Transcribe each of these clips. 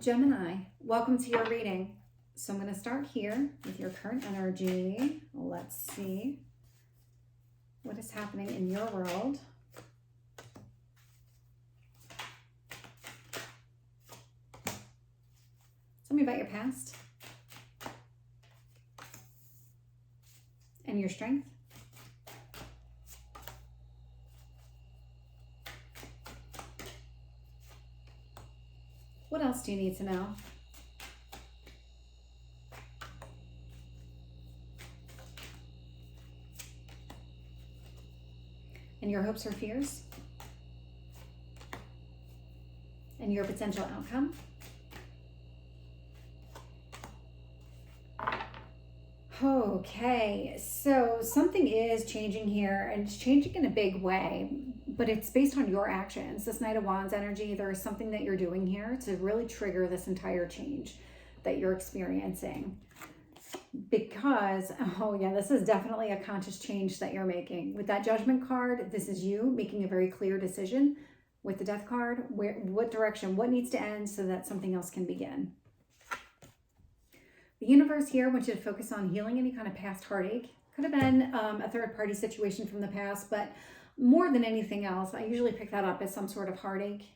Gemini, welcome to your reading. So I'm going to start here with your current energy. Let's see what is happening in your world. Tell me about your past and your strength. What else do you need to know? And your hopes or fears? And your potential outcome? Okay, so something is changing here, and it's changing in a big way, but it's based on your actions. This Knight of Wands energy, there is something that you're doing here to really trigger this entire change that you're experiencing. Because, oh yeah, this is definitely a conscious change that you're making. With that Judgment card, this is you making a very clear decision. With the Death card, what direction, what needs to end so that something else can begin. The universe here wants you to focus on healing any kind of past heartache. Could have been a third-party situation from the past, but more than anything else, I usually pick that up as some sort of heartache.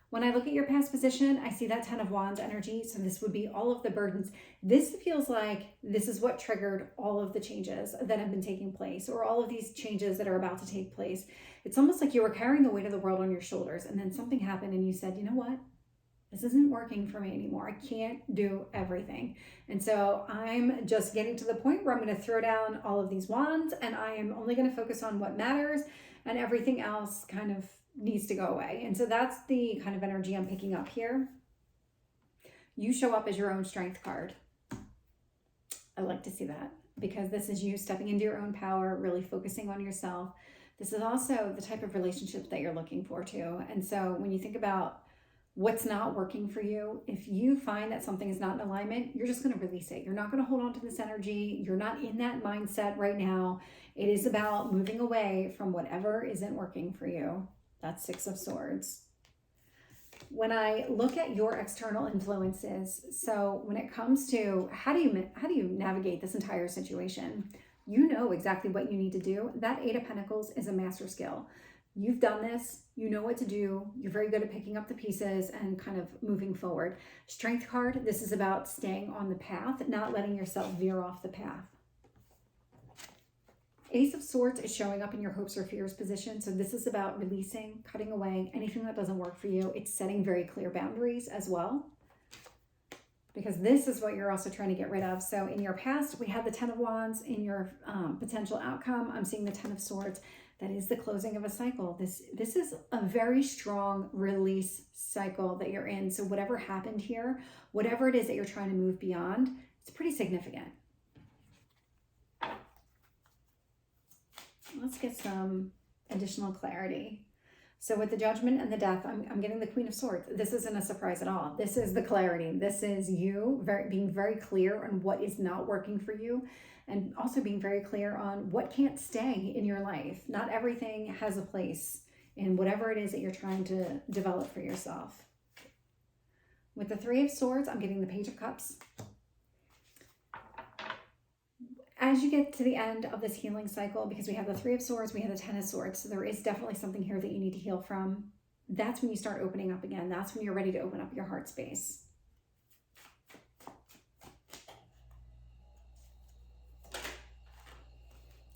When I look at your past position, I see that Ten of Wands energy, so this would be all of the burdens. This feels like this is what triggered all of the changes that have been taking place, or all of these changes that are about to take place. It's almost like you were carrying the weight of the world on your shoulders, and then something happened and you said, you know what? This isn't working for me anymore. I can't do everything. And so I'm just getting to the point where I'm going to throw down all of these wands and I am only going to focus on what matters, and everything else kind of needs to go away. And so that's the kind of energy I'm picking up here. You show up as your own strength card. I like to see that because this is you stepping into your own power, really focusing on yourself. This is also the type of relationship that you're looking for too. And so when you think about what's not working for you, if you find that something is not in alignment, you're just going to release it. You're not going to hold on to this energy. You're not in that mindset right now. It is about moving away from whatever isn't working for you. That's Six of Swords. When I look at your external influences, so when it comes to how do you navigate this entire situation, you know exactly what you need to do. That Eight of Pentacles is a master skill. You've done this, you know what to do, you're very good at picking up the pieces and kind of moving forward. Strength card, this is about staying on the path, not letting yourself veer off the path. Ace of Swords is showing up in your hopes or fears position. So this is about releasing, cutting away anything that doesn't work for you. It's setting very clear boundaries as well, because this is what you're also trying to get rid of. So in your past, we had the Ten of Wands. In your potential outcome, I'm seeing the Ten of Swords. That is the closing of a cycle. This is a very strong release cycle that you're in. So whatever happened here, whatever it is that you're trying to move beyond, it's pretty significant. Let's get some additional clarity. So with the Judgment and the Death, I'm getting the Queen of Swords. This isn't a surprise at all. This is the clarity. This is you being very clear on what is not working for you, and also being very clear on what can't stay in your life. Not everything has a place in whatever it is that you're trying to develop for yourself. With the Three of Swords, I'm getting the Page of Cups. As you get to the end of this healing cycle, because we have the Three of Swords, we have the Ten of Swords, so there is definitely something here that you need to heal from. That's when you start opening up again. That's when you're ready to open up your heart space.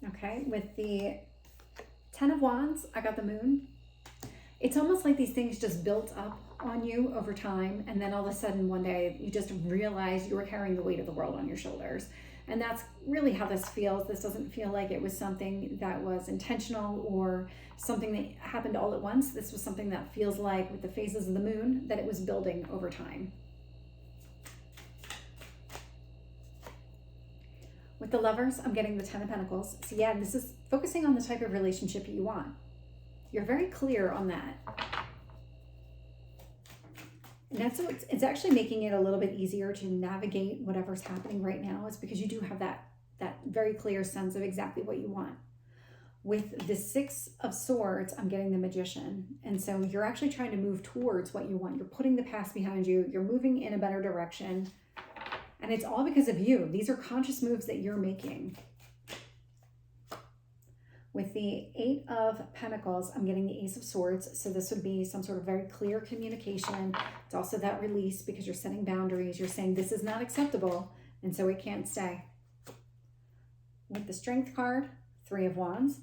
Okay, with the Ten of Wands, I got the Moon. It's almost like these things just built up on you over time, and then all of a sudden one day you just realize you were carrying the weight of the world on your shoulders. And that's really how this feels. This doesn't feel like it was something that was intentional or something that happened all at once. This was something that feels like, with the phases of the moon, that it was building over time. With the Lovers, I'm getting the Ten of Pentacles. So yeah, this is focusing on the type of relationship you want. You're very clear on that. And that's what it's actually making it a little bit easier to navigate whatever's happening right now, is because you do have that very clear sense of exactly what you want. With the Six of Swords, I'm getting the Magician. And so you're actually trying to move towards what you want. You're putting the past behind you. You're moving in a better direction. And it's all because of you. These are conscious moves that you're making. With the Eight of Pentacles, I'm getting the Ace of Swords. So this would be some sort of very clear communication. It's also that release because you're setting boundaries. You're saying this is not acceptable, and so it can't stay. With the Strength card, Three of Wands,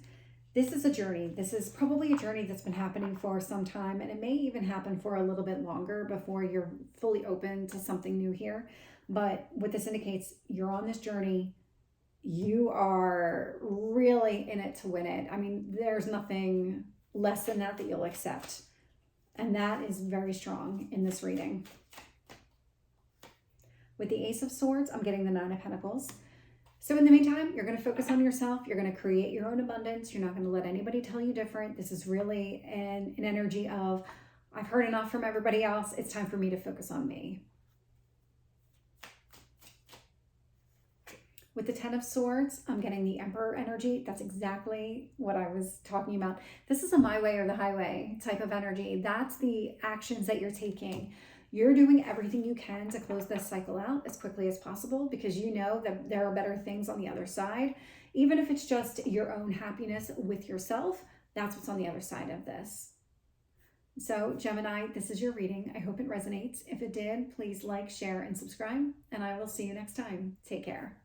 this is a journey. This is probably a journey that's been happening for some time, and it may even happen for a little bit longer before you're fully open to something new here. But what this indicates, you're on this journey. You are really in it to win it. I mean, there's nothing less than that you'll accept. And that is very strong in this reading. With the Ace of Swords, I'm getting the Nine of Pentacles. So in the meantime, you're going to focus on yourself. You're going to create your own abundance. You're not going to let anybody tell you different. This is really an energy of, I've heard enough from everybody else. It's time for me to focus on me. With the Ten of Swords, I'm getting the Emperor energy. That's exactly what I was talking about. This is a my way or the highway type of energy. That's the actions that you're taking. You're doing everything you can to close this cycle out as quickly as possible because you know that there are better things on the other side. Even if it's just your own happiness with yourself, that's what's on the other side of this. So Gemini, this is your reading. I hope it resonates. If it did, please like, share, and subscribe, and I will see you next time. Take care.